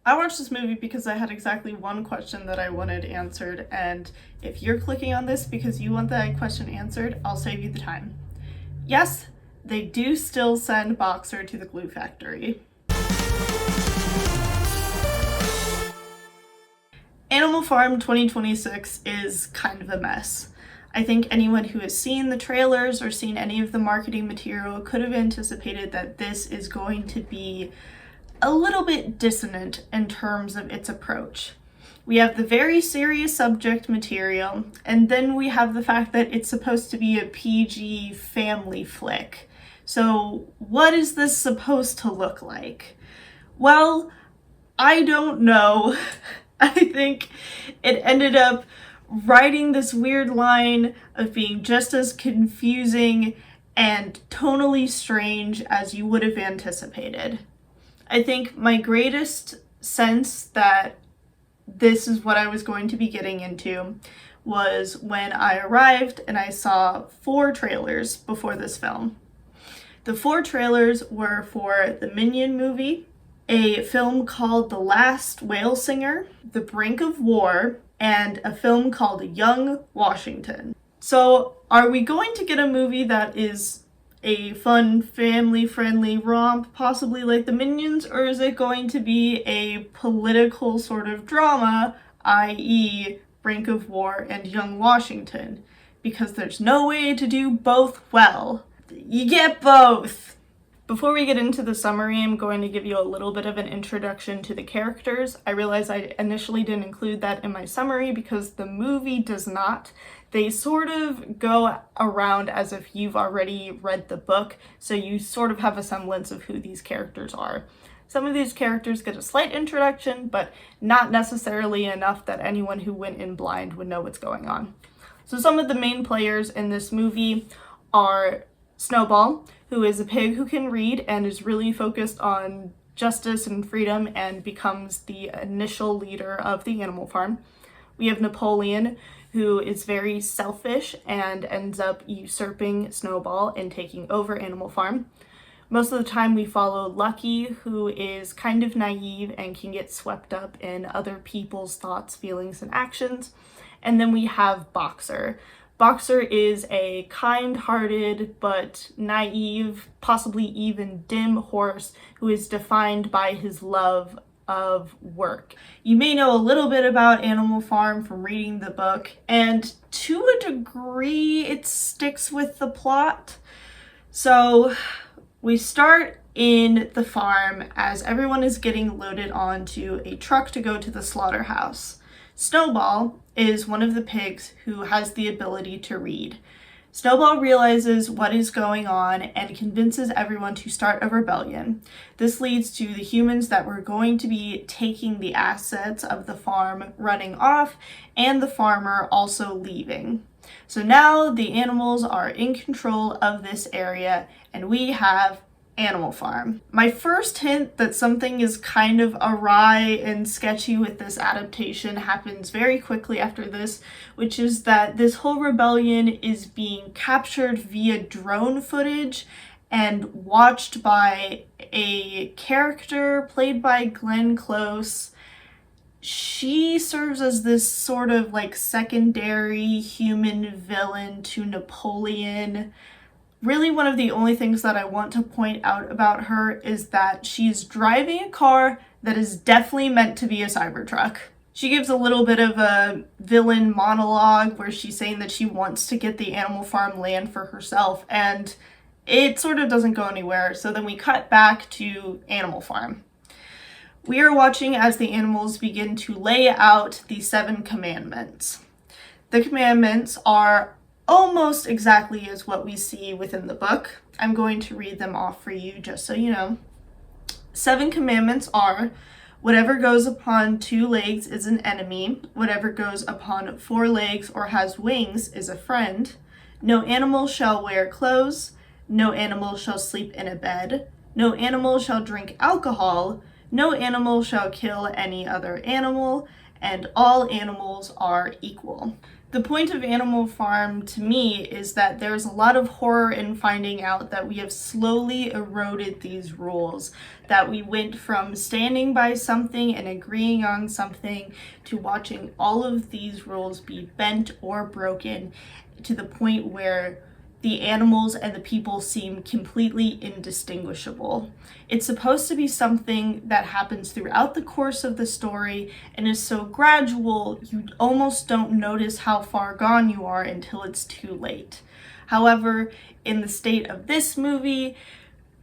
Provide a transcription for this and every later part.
I watched this movie because I had exactly one question that I wanted answered, and if you're clicking on this because you want that question answered, I'll save you the time. Yes, they do still send Boxer to the glue factory. Animal Farm 2026 is kind of a mess. I think anyone who has seen the trailers or seen any of the marketing material could have anticipated that this is going to be a little bit dissonant in terms of its approach. We have the very serious subject material, and then we have the fact that it's supposed to be a PG family flick. So what is this supposed to look like? Well, I don't know. I think it ended up writing this weird line of being just as confusing and tonally strange as you would have anticipated. I think my greatest sense that this is what I was going to be getting into was when I arrived and I saw 4 trailers before this film. The 4 trailers were for the Minion movie, a film called The Last Whale Singer, The Brink of War, and a film called Young Washington. So are we going to get a movie that is a fun, family-friendly romp, possibly like the Minions, or is it going to be a political sort of drama, i.e. Brink of War and Young Washington? Because there's no way to do both well. You get both! Before we get into the summary, I'm going to give you a little bit of an introduction to the characters. I realize I initially didn't include that in my summary because the movie does not. They sort of go around as if you've already read the book, so you sort of have a semblance of who these characters are. Some of these characters get a slight introduction, but not necessarily enough that anyone who went in blind would know what's going on. So some of the main players in this movie are Snowball, who is a pig who can read and is really focused on justice and freedom and becomes the initial leader of the animal farm. We have Napoleon, who is very selfish and ends up usurping Snowball and taking over Animal Farm. Most of the time we follow Lucky, who is kind of naive and can get swept up in other people's thoughts, feelings, and actions. And then we have Boxer. Boxer is a kind-hearted but naive, possibly even dim horse who is defined by his love of work. You may know a little bit about Animal Farm from reading the book, and to a degree it sticks with the plot. So we start in the farm as everyone is getting loaded onto a truck to go to the slaughterhouse. Snowball is one of the pigs who has the ability to read. Snowball realizes what is going on and convinces everyone to start a rebellion. This leads to the humans that were going to be taking the assets of the farm running off, and the farmer also leaving. So now the animals are in control of this area, and we have Animal Farm. My first hint that something is kind of awry and sketchy with this adaptation happens very quickly after this, which is that this whole rebellion is being captured via drone footage and watched by a character played by Glenn Close. She serves as this sort of like secondary human villain to Napoleon. Really, one of the only things that I want to point out about her is that she's driving a car that is definitely meant to be a Cybertruck. She gives a little bit of a villain monologue where she's saying that she wants to get the Animal Farm land for herself, and it sort of doesn't go anywhere. So then we cut back to Animal Farm. We are watching as the animals begin to lay out the 7 commandments. The commandments are almost exactly as what we see within the book. I'm going to read them off for you just so you know. 7 commandments are: whatever goes upon 2 legs is an enemy, whatever goes upon 4 legs or has wings is a friend, no animal shall wear clothes, no animal shall sleep in a bed, no animal shall drink alcohol, no animal shall kill any other animal, and all animals are equal. The point of Animal Farm to me is that there's a lot of horror in finding out that we have slowly eroded these rules, that we went from standing by something and agreeing on something to watching all of these rules be bent or broken to the point where the animals and the people seem completely indistinguishable. It's supposed to be something that happens throughout the course of the story and is so gradual you almost don't notice how far gone you are until it's too late. However, in the state of this movie,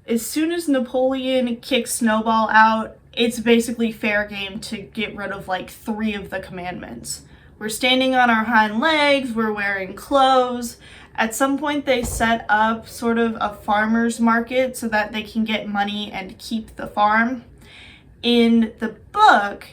as soon as Napoleon kicks Snowball out, it's basically fair game to get rid of like 3 of the commandments. We're standing on our hind legs, we're wearing clothes. At some point they set up sort of a farmer's market so that they can get money and keep the farm. In the book,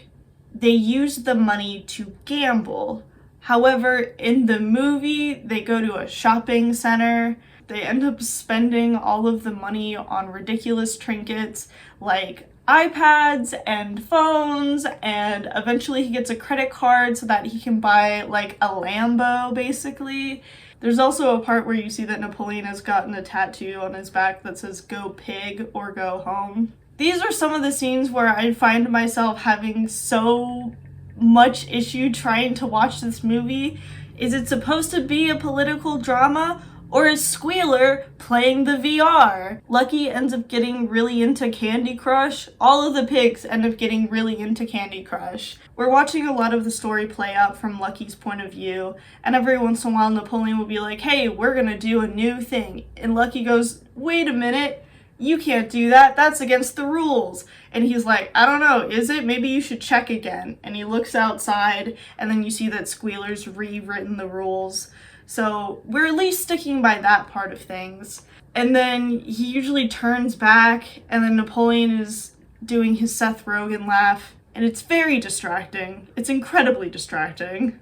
they use the money to gamble. However, in the movie, they go to a shopping center. They end up spending all of the money on ridiculous trinkets like iPads and phones, and eventually he gets a credit card so that he can buy like a Lambo, basically. There's also a part where you see that Napoleon has gotten a tattoo on his back that says "Go Pig" or "Go Home." These are some of the scenes where I find myself having so much issue trying to watch this movie. Is it supposed to be a political drama? Or is Squealer playing the VR? Lucky ends up getting really into Candy Crush. All of the pigs end up getting really into Candy Crush. We're watching a lot of the story play out from Lucky's point of view, and every once in a while Napoleon will be like, hey, we're gonna do a new thing. And Lucky goes, wait a minute, you can't do that, that's against the rules. And he's like, I don't know, is it? Maybe you should check again. And he looks outside, and then you see that Squealer's rewritten the rules. So we're at least sticking by that part of things. And then he usually turns back, and then Napoleon is doing his Seth Rogen laugh, and it's very distracting. It's incredibly distracting.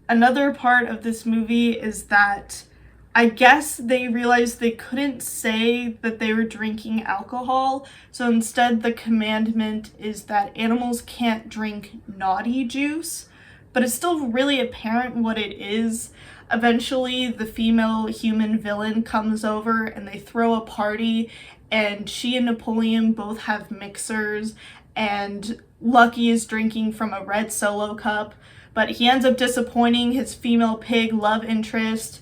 Another part of this movie is that I guess they realized they couldn't say that they were drinking alcohol, so instead the commandment is that animals can't drink naughty juice, but it's still really apparent what it is. Eventually, the female human villain comes over and they throw a party, and she and Napoleon both have mixers, and Lucky is drinking from a red Solo cup, but he ends up disappointing his female pig love interest.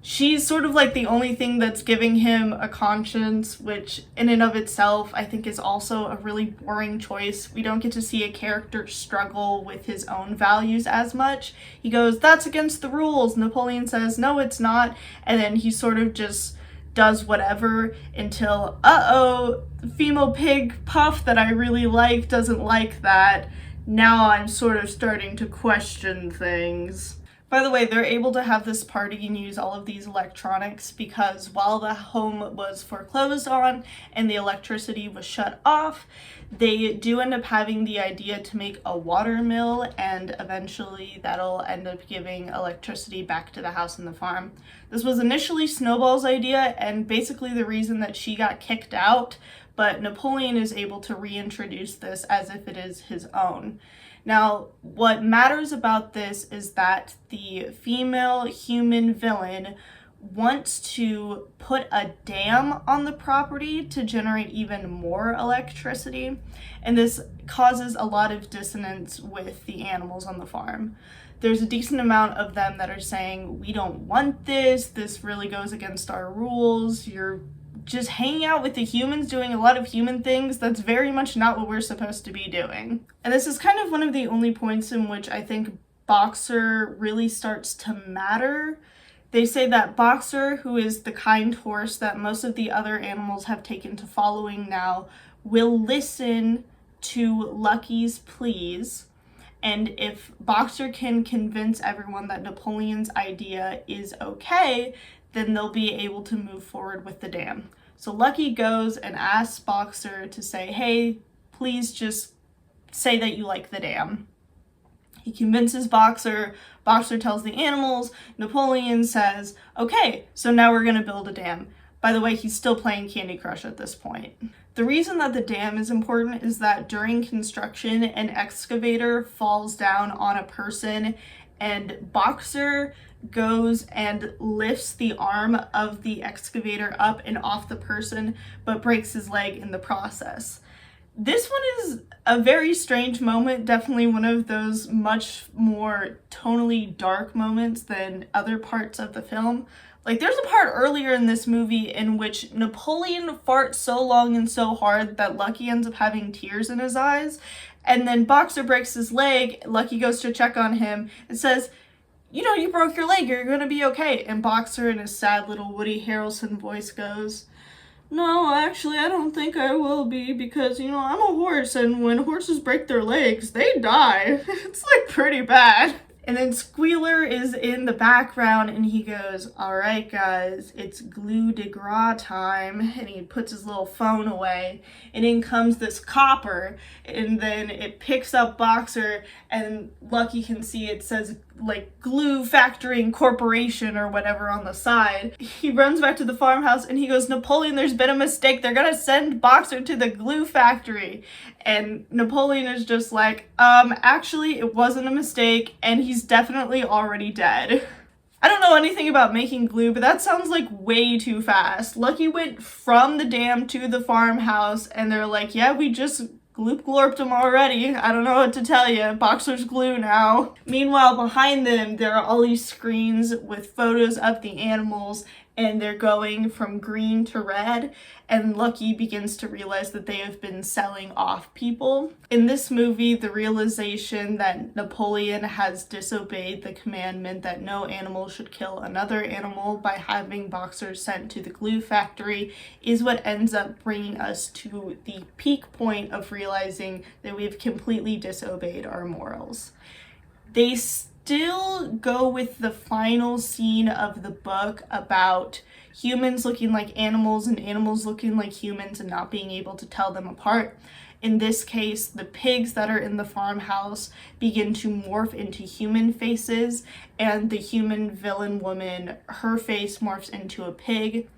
She's sort of like the only thing that's giving him a conscience, which in and of itself I think is also a really boring choice. We don't get to see a character struggle with his own values as much. He goes, that's against the rules. Napoleon says, no, it's not. And then he sort of just does whatever until, the female pig Puff that I really like doesn't like that. Now I'm sort of starting to question things. By the way, they're able to have this party and use all of these electronics because while the home was foreclosed on and the electricity was shut off, they do end up having the idea to make a water mill, and eventually that'll end up giving electricity back to the house and the farm. This was initially Snowball's idea and basically the reason that she got kicked out, but Napoleon is able to reintroduce this as if it is his own. Now, what matters about this is that the female human villain wants to put a dam on the property to generate even more electricity, and this causes a lot of dissonance with the animals on the farm. There's a decent amount of them that are saying, we don't want this really goes against our rules, you're just hanging out with the humans doing a lot of human things. That's very much not what we're supposed to be doing. And this is kind of one of the only points in which I think Boxer really starts to matter. They say that Boxer, who is the kind horse that most of the other animals have taken to following now, will listen to Lucky's pleas. And if Boxer can convince everyone that Napoleon's idea is okay, then they'll be able to move forward with the dam. So Lucky goes and asks Boxer to say, hey, please just say that you like the dam. He convinces Boxer. Boxer tells the animals. Napoleon says, okay, so now we're going to build a dam. By the way, he's still playing Candy Crush at this point. The reason that the dam is important is that during construction, an excavator falls down on a person and Boxer goes and lifts the arm of the excavator up and off the person, but breaks his leg in the process. This one is a very strange moment, definitely one of those much more tonally dark moments than other parts of the film. Like, there's a part earlier in this movie in which Napoleon farts so long and so hard that Lucky ends up having tears in his eyes, and then Boxer breaks his leg. Lucky goes to check on him and says, "You know, you broke your leg, you're gonna be okay." And Boxer, in his sad little Woody Harrelson voice, goes, "No, actually, I don't think I will be, because, you know, I'm a horse, and when horses break their legs, they die." It's, like, pretty bad. And then Squealer is in the background, and he goes, "All right, guys, it's glue de gras time." And he puts his little phone away, and in comes this copper, and then it picks up Boxer, and Lucky can see it says, like, Glue Factory Corporation or whatever on the side. He runs back to the farmhouse, and he goes, "Napoleon, there's been a mistake. They're gonna send Boxer to the glue factory." And Napoleon is just like, actually, it wasn't a mistake, and he's definitely already dead." I don't know anything about making glue, but that sounds like way too fast. Lucky went from the dam to the farmhouse, and they're like, "Yeah, we just gloop glorped him already. I don't know what to tell you. Boxer's glue now." Meanwhile, behind them, there are all these screens with photos of the animals, and they're going from green to red, and Lucky begins to realize that they have been selling off people. In this movie, the realization that Napoleon has disobeyed the commandment that no animal should kill another animal by having Boxers sent to the glue factory is what ends up bringing us to the peak point of realizing that we've completely disobeyed our morals. They still go with the final scene of the book about humans looking like animals and animals looking like humans and not being able to tell them apart. In this case, the pigs that are in the farmhouse begin to morph into human faces, and the human villain woman, her face morphs into a pig.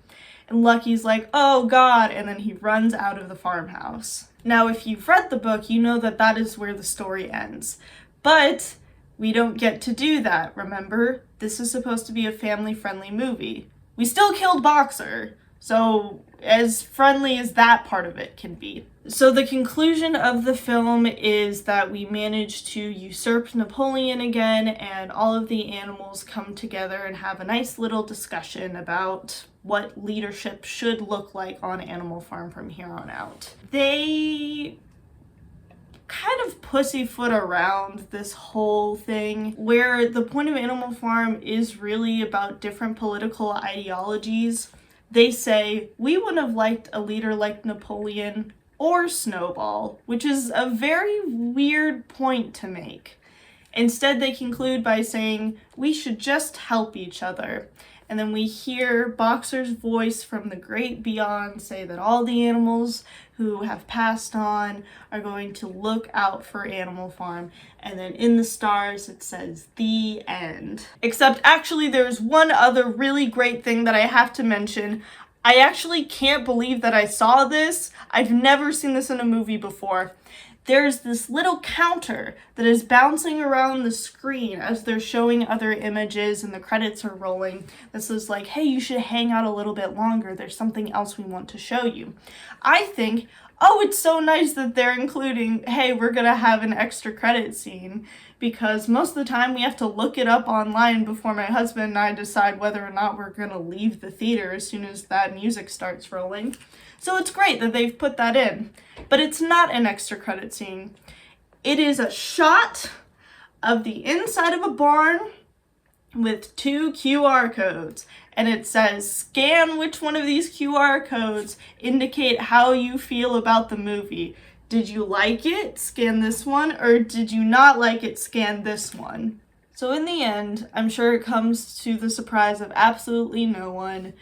And Lucky's like, "Oh God," and then he runs out of the farmhouse. Now, if you've read the book, you know that that is where the story ends. But we don't get to do that, remember? This is supposed to be a family-friendly movie. We still killed Boxer, so as friendly as that part of it can be. So the conclusion of the film is that we managed to usurp Napoleon again, and all of the animals come together and have a nice little discussion about what leadership should look like on Animal Farm from here on out. They kind of pussyfoot around this whole thing, where the point of Animal Farm is really about different political ideologies. They say, we would have liked a leader like Napoleon or Snowball, which is a very weird point to make. Instead, they conclude by saying, we should just help each other. And then we hear Boxer's voice from the great beyond say that all the animals who have passed on are going to look out for Animal Farm. And then in the stars it says, "The end." Except actually there's one other really great thing that I have to mention. I actually can't believe that I saw this. I've never seen this in a movie before. There's this little counter that is bouncing around the screen as they're showing other images and the credits are rolling. This is like, hey, you should hang out a little bit longer. There's something else we want to show you. I think, oh, it's so nice that they're including, hey, we're gonna have an extra credit scene, because most of the time we have to look it up online before my husband and I decide whether or not we're gonna leave the theater as soon as that music starts rolling. So it's great that they've put that in, but it's not an extra credit scene. It is a shot of the inside of a barn with 2 QR codes, and it says, scan which one of these QR codes indicate how you feel about the movie. Did you like it? Scan this one, or did you not like it? Scan this one. So in the end, I'm sure it comes to the surprise of absolutely no one,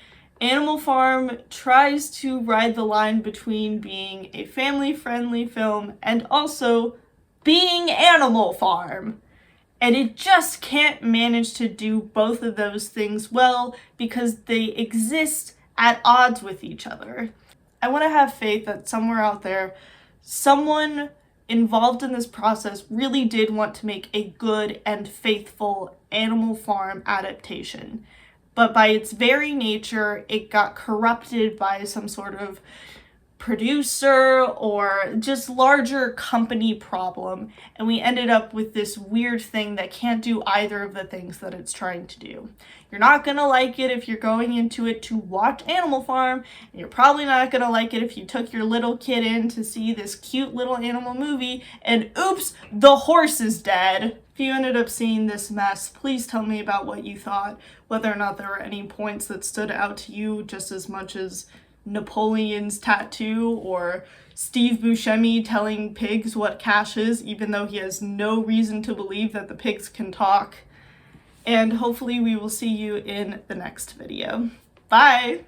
Animal Farm tries to ride the line between being a family-friendly film and also being Animal Farm. And it just can't manage to do both of those things well because they exist at odds with each other. I want to have faith that somewhere out there, someone involved in this process really did want to make a good and faithful Animal Farm adaptation. But by its very nature, it got corrupted by some sort of producer or just larger company problem, and we ended up with this weird thing that can't do either of the things that it's trying to do. You're not gonna like it if you're going into it to watch Animal Farm, and you're probably not gonna like it if you took your little kid in to see this cute little animal movie and oops, the horse is dead. If you ended up seeing this mess, please tell me about what you thought, whether or not there were any points that stood out to you just as much as Napoleon's tattoo or Steve Buscemi telling pigs what cash is, even though he has no reason to believe that the pigs can talk. And hopefully we will see you in the next video. Bye!